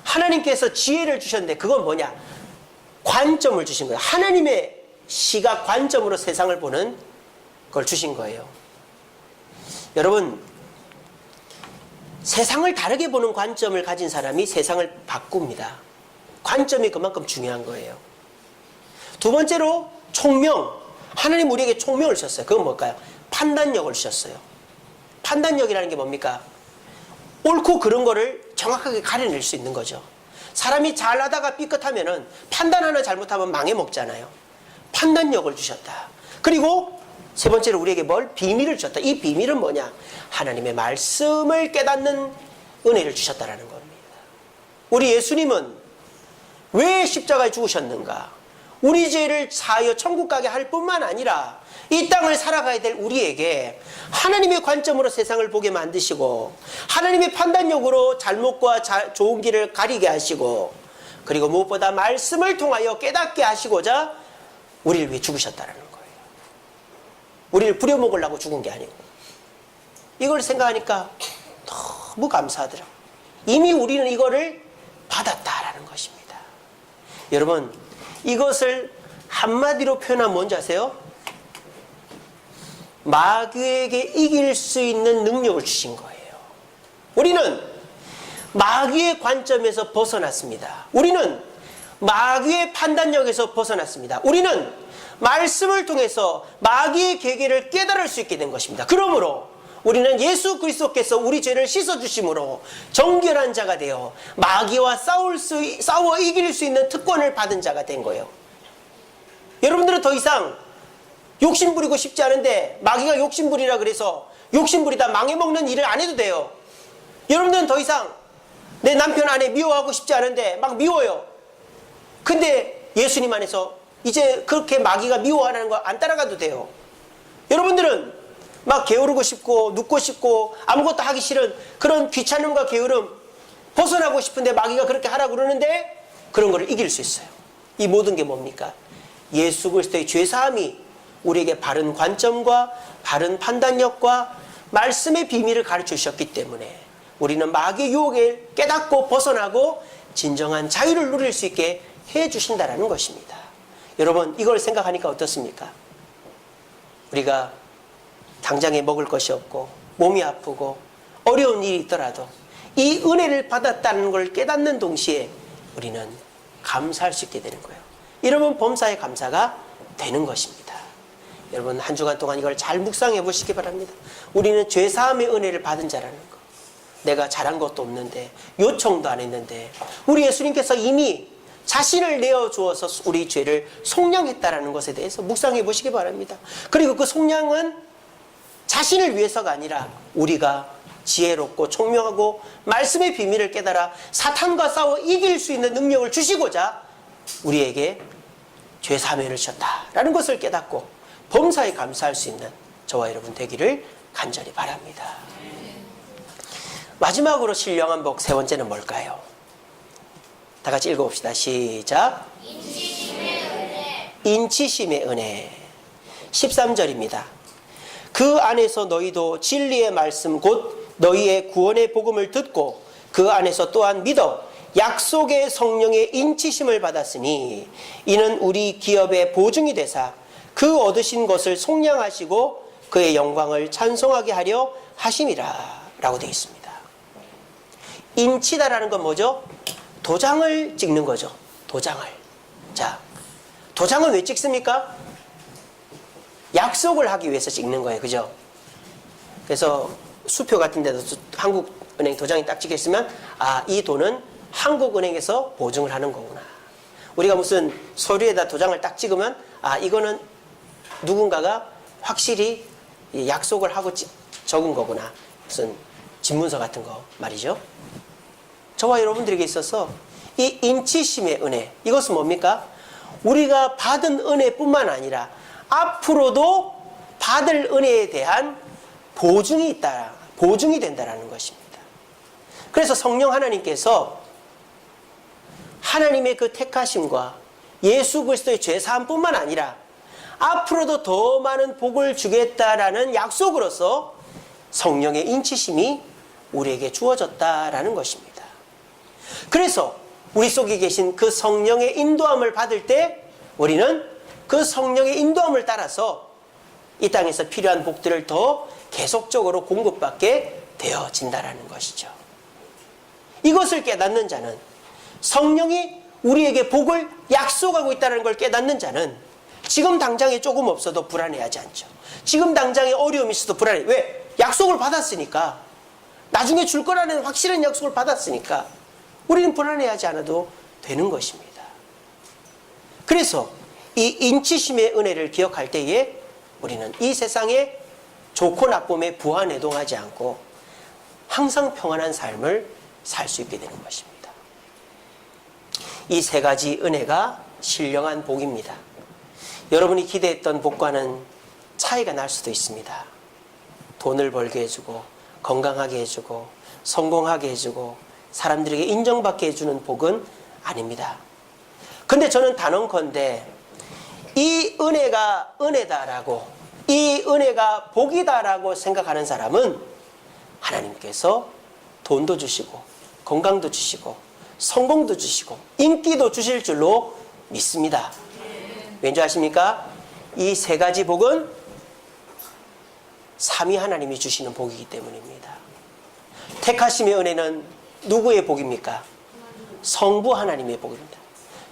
하나님께서 지혜를 주셨는데 그건 뭐냐? 관점을 주신 거예요. 하나님의 시각, 관점으로 세상을 보는 걸 주신 거예요. 여러분, 세상을 다르게 보는 관점을 가진 사람이 세상을 바꿉니다. 관점이 그만큼 중요한 거예요. 두 번째로 총명. 하나님 우리에게 총명을 주셨어요. 그건 뭘까요? 판단력을 주셨어요. 판단력이라는 게 뭡니까? 옳고 그른 거를 정확하게 가려낼 수 있는 거죠. 사람이 잘하다가 삐끗하면은 판단 하나 잘못하면 망해먹잖아요. 판단력을 주셨다. 그리고 세 번째로 우리에게 비밀을 주셨다. 이 비밀은 뭐냐? 하나님의 말씀을 깨닫는 은혜를 주셨다라는 겁니다. 우리 예수님은 왜 십자가에 죽으셨는가? 우리 죄를 사하여 천국 가게 할 뿐만 아니라 이 땅을 살아가야 될 우리에게 하나님의 관점으로 세상을 보게 만드시고 하나님의 판단력으로 잘못과 좋은 길을 가리게 하시고 그리고 무엇보다 말씀을 통하여 깨닫게 하시고자 우리를 위해 죽으셨다는 거예요. 우리를 부려먹으려고 죽은 게 아니고. 이걸 생각하니까 너무 감사하더라고요. 이미 우리는 이거를 받았다라는 것입니다. 여러분, 이것을 한마디로 표현하면 뭔지 아세요? 마귀에게 이길 수 있는 능력을 주신 거예요. 우리는 마귀의 관점에서 벗어났습니다. 우리는 마귀의 판단력에서 벗어났습니다. 우리는 말씀을 통해서 마귀의 계계를 깨달을 수 있게 된 것입니다. 그러므로 우리는 예수 그리스도께서 우리 죄를 씻어주심으로 정결한 자가 되어 마귀와 싸워 이길 수 있는 특권을 받은 자가 된 거예요. 여러분들은 더 이상 욕심부리고 싶지 않은데 마귀가 욕심부리라 그래서 욕심부리다 망해먹는 일을 안 해도 돼요. 여러분들은 더 이상 내 남편 아내 미워하고 싶지 않은데 막 미워요. 근데 예수님 안에서 이제 그렇게 마귀가 미워하는 거 안 따라가도 돼요. 여러분들은 막 게으르고 싶고 눕고 싶고 아무것도 하기 싫은 그런 귀찮음과 게으름 벗어나고 싶은데 마귀가 그렇게 하라고 그러는데 그런 거를 이길 수 있어요. 이 모든 게 뭡니까? 예수 그리스도의 죄사함이 우리에게 바른 관점과 바른 판단력과 말씀의 비밀을 가르쳐 주셨기 때문에 우리는 마귀의 유혹에 깨닫고 벗어나고 진정한 자유를 누릴 수 있게 해 주신다는 것입니다. 여러분, 이걸 생각하니까 어떻습니까? 우리가 당장에 먹을 것이 없고 몸이 아프고 어려운 일이 있더라도 이 은혜를 받았다는 걸 깨닫는 동시에 우리는 감사할 수 있게 되는 거예요. 이러면 범사에 감사가 되는 것입니다. 여러분, 한 주간 동안 이걸 잘 묵상해 보시기 바랍니다. 우리는 죄사함의 은혜를 받은 자라는 것. 내가 잘한 것도 없는데 요청도 안 했는데 우리 예수님께서 이미 자신을 내어주어서 우리 죄를 속량했다라는 것에 대해서 묵상해 보시기 바랍니다. 그리고 그 속량은 자신을 위해서가 아니라 우리가 지혜롭고 총명하고 말씀의 비밀을 깨달아 사탄과 싸워 이길 수 있는 능력을 주시고자 우리에게 죄사함을 주셨다라는 것을 깨닫고 범사에 감사할 수 있는 저와 여러분 되기를 간절히 바랍니다. 마지막으로 신령한 복 세 번째는 뭘까요? 다 같이 읽어봅시다. 시작. 인치심의 은혜. 인치심의 은혜. 13절입니다. 그 안에서 너희도 진리의 말씀 곧 너희의 구원의 복음을 듣고 그 안에서 또한 믿어 약속의 성령의 인치심을 받았으니 이는 우리 기업의 보증이 되사 그 얻으신 것을 속량하시고 그의 영광을 찬송하게 하려 하심이라 라고 되어 있습니다. 인치다라는 건 뭐죠? 도장을 찍는 거죠. 도장을. 자, 도장은 왜 찍습니까? 약속을 하기 위해서 찍는 거예요. 그죠? 그래서 수표 같은 데도 한국은행 도장이 딱 찍혀 있으면 아, 이 돈은 한국은행에서 보증을 하는 거구나. 우리가 무슨 서류에다 도장을 딱 찍으면 아, 이거는 누군가가 확실히 약속을 하고 적은 거구나. 무슨 집문서 같은 거 말이죠. 저와 여러분들에게 있어서 이 인치심의 은혜, 이것은 뭡니까? 우리가 받은 은혜뿐만 아니라 앞으로도 받을 은혜에 대한 보증이 있다, 보증이 된다는 것입니다. 그래서 성령 하나님께서 하나님의 그 택하심과 예수 그리스도의 죄사함뿐만 아니라 앞으로도 더 많은 복을 주겠다라는 약속으로서 성령의 인치심이 우리에게 주어졌다라는 것입니다. 그래서 우리 속에 계신 그 성령의 인도함을 받을 때 우리는 그 성령의 인도함을 따라서 이 땅에서 필요한 복들을 더 계속적으로 공급받게 되어진다라는 것이죠. 이것을 깨닫는 자는, 성령이 우리에게 복을 약속하고 있다는 걸 깨닫는 자는 지금 당장에 조금 없어도 불안해하지 않죠. 지금 당장에 어려움이 있어도 불안해. 왜? 약속을 받았으니까. 나중에 줄 거라는 확실한 약속을 받았으니까 우리는 불안해하지 않아도 되는 것입니다. 그래서 이 인치심의 은혜를 기억할 때에 우리는 이 세상에 좋고 나쁨에 부안해동하지 않고 항상 평안한 삶을 살 수 있게 되는 것입니다. 이 세 가지 은혜가 신령한 복입니다. 여러분이 기대했던 복과는 차이가 날 수도 있습니다. 돈을 벌게 해주고 건강하게 해주고 성공하게 해주고 사람들에게 인정받게 해주는 복은 아닙니다. 근데 저는 단언컨대 이 은혜가 은혜다라고, 이 은혜가 복이다라고 생각하는 사람은 하나님께서 돈도 주시고 건강도 주시고 성공도 주시고 인기도 주실 줄로 믿습니다. 왠지 아십니까? 이 세 가지 복은 삼위 하나님이 주시는 복이기 때문입니다. 택하심의 은혜는 누구의 복입니까? 성부 하나님의 복입니다.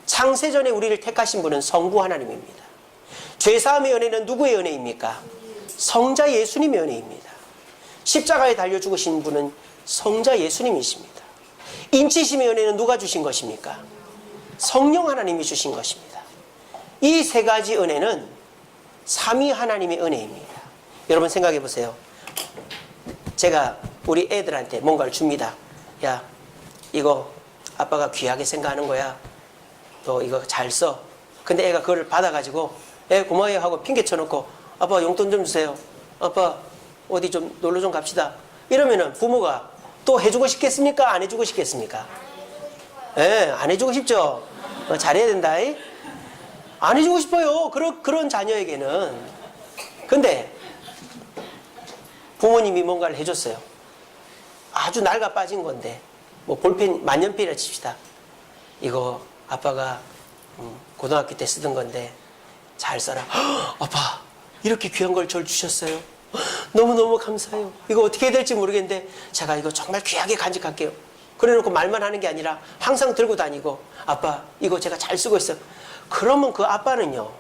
창세전에 우리를 택하신 분은 성부 하나님입니다. 죄사함의 은혜는 누구의 은혜입니까? 성자 예수님의 은혜입니다. 십자가에 달려 죽으신 분은 성자 예수님이십니다. 인치심의 은혜는 누가 주신 것입니까? 성령 하나님이 주신 것입니다. 이 세 가지 은혜는 삼위 하나님의 은혜입니다. 여러분 생각해 보세요. 제가 우리 애들한테 뭔가를 줍니다. 야, 이거 아빠가 귀하게 생각하는 거야. 너 이거 잘 써. 근데 애가 그걸 받아가지고 애 고마워요 하고 핑계 쳐놓고 아빠 용돈 좀 주세요. 아빠 어디 좀 놀러 좀 갑시다. 이러면은 부모가 또 해주고 싶겠습니까? 안 해주고 싶겠습니까? 예, 안 해주고 싶죠. 잘해야 된다. 안 해주고 싶어요. 그런 자녀에게는. 근데 부모님이 뭔가를 해줬어요. 아주 낡아 빠진 건데 뭐 볼펜 만년필이라 칩시다. 이거 아빠가 고등학교 때 쓰던 건데 잘 써라. 헉, 아빠 이렇게 귀한 걸 절 주셨어요. 너무너무 감사해요. 이거 어떻게 해야 될지 모르겠는데 제가 이거 정말 귀하게 간직할게요. 그래놓고 말만 하는 게 아니라 항상 들고 다니고 아빠 이거 제가 잘 쓰고 있어요. 그러면 그 아빠는요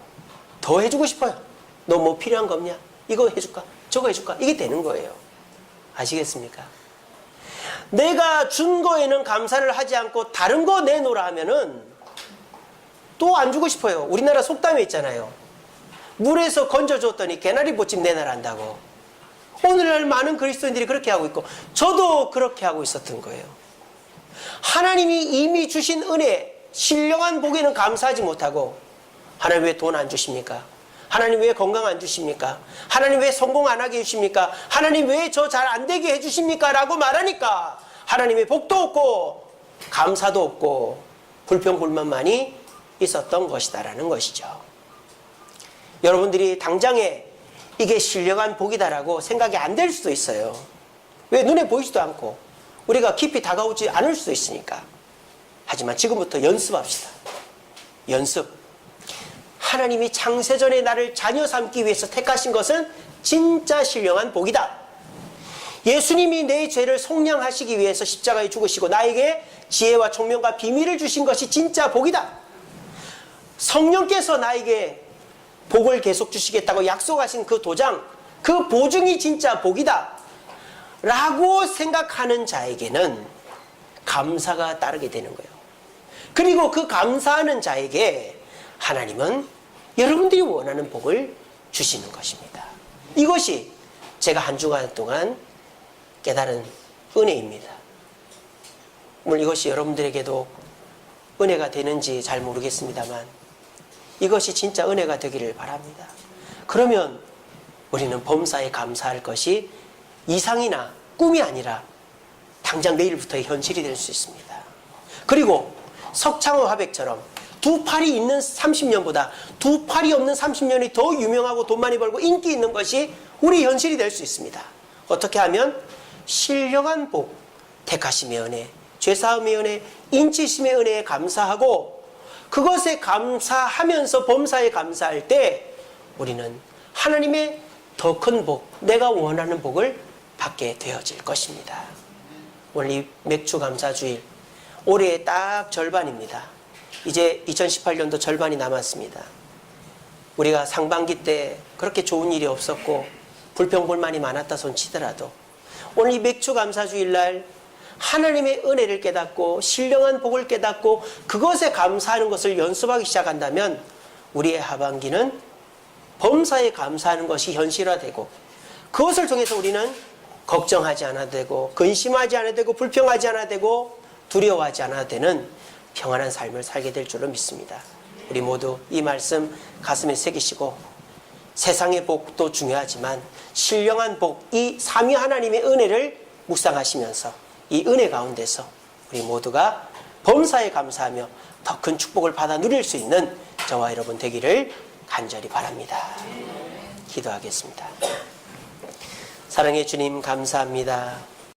더 해주고 싶어요. 너 뭐 필요한 거 없냐? 이거 해줄까? 저거 해줄까? 이게 되는 거예요. 아시겠습니까? 내가 준 거에는 감사를 하지 않고 다른 거 내놓으라 하면은 또 안 주고 싶어요. 우리나라 속담에 있잖아요. 물에서 건져줬더니 개나리 보침 내놔란다고. 오늘날 많은 그리스도인들이 그렇게 하고 있고 저도 그렇게 하고 있었던 거예요. 하나님이 이미 주신 은혜, 신령한 복에는 감사하지 못하고 하나님 왜 돈 안 주십니까? 하나님 왜 건강 안 주십니까? 하나님 왜 성공 안 하게 해주십니까? 하나님 왜 저 잘 안 되게 해주십니까? 라고 말하니까 하나님의 복도 없고 감사도 없고 불평불만만이 있었던 것이다라는 것이죠. 여러분들이 당장에 이게 신령한 복이다라고 생각이 안 될 수도 있어요. 왜? 눈에 보이지도 않고 우리가 깊이 다가오지 않을 수도 있으니까. 하지만 지금부터 연습합시다. 연습. 하나님이 창세전에 나를 자녀 삼기 위해서 택하신 것은 진짜 신령한 복이다. 예수님이 내 죄를 속량하시기 위해서 십자가에 죽으시고 나에게 지혜와 총명과 비밀을 주신 것이 진짜 복이다. 성령께서 나에게 복을 계속 주시겠다고 약속하신 그 도장, 그 보증이 진짜 복이다 라고 생각하는 자에게는 감사가 따르게 되는 거예요. 그리고 그 감사하는 자에게 하나님은 여러분들이 원하는 복을 주시는 것입니다. 이것이 제가 한 주간 동안 깨달은 은혜입니다. 물론 이것이 여러분들에게도 은혜가 되는지 잘 모르겠습니다만 이것이 진짜 은혜가 되기를 바랍니다. 그러면 우리는 범사에 감사할 것이 이상이나 꿈이 아니라 당장 내일부터의 현실이 될 수 있습니다. 그리고 석창호 화백처럼 두 팔이 있는 30년보다 두 팔이 없는 30년이 더 유명하고 돈 많이 벌고 인기 있는 것이 우리 현실이 될 수 있습니다. 어떻게 하면? 신령한 복, 택하심의 은혜, 죄사함의 은혜, 인치심의 은혜에 감사하고 그것에 감사하면서 범사에 감사할 때 우리는 하나님의 더 큰 복, 내가 원하는 복을 받게 되어질 것입니다. 오늘 이 맥주 감사주일 올해의 딱 절반입니다. 이제 2018년도 절반이 남았습니다. 우리가 상반기 때 그렇게 좋은 일이 없었고 불평불만이 많았다 손 치더라도 오늘 이 맥주 감사주일 날 하나님의 은혜를 깨닫고 신령한 복을 깨닫고 그것에 감사하는 것을 연습하기 시작한다면 우리의 하반기는 범사에 감사하는 것이 현실화되고 그것을 통해서 우리는 걱정하지 않아도 되고 근심하지 않아도 되고 불평하지 않아도 되고 두려워하지 않아도 되는 평안한 삶을 살게 될 줄로 믿습니다. 우리 모두 이 말씀 가슴에 새기시고 세상의 복도 중요하지만 신령한 복, 이 삼위 하나님의 은혜를 묵상하시면서 이 은혜 가운데서 우리 모두가 범사에 감사하며 더 큰 축복을 받아 누릴 수 있는 저와 여러분 되기를 간절히 바랍니다. 기도하겠습니다. 사랑의 주님 감사합니다.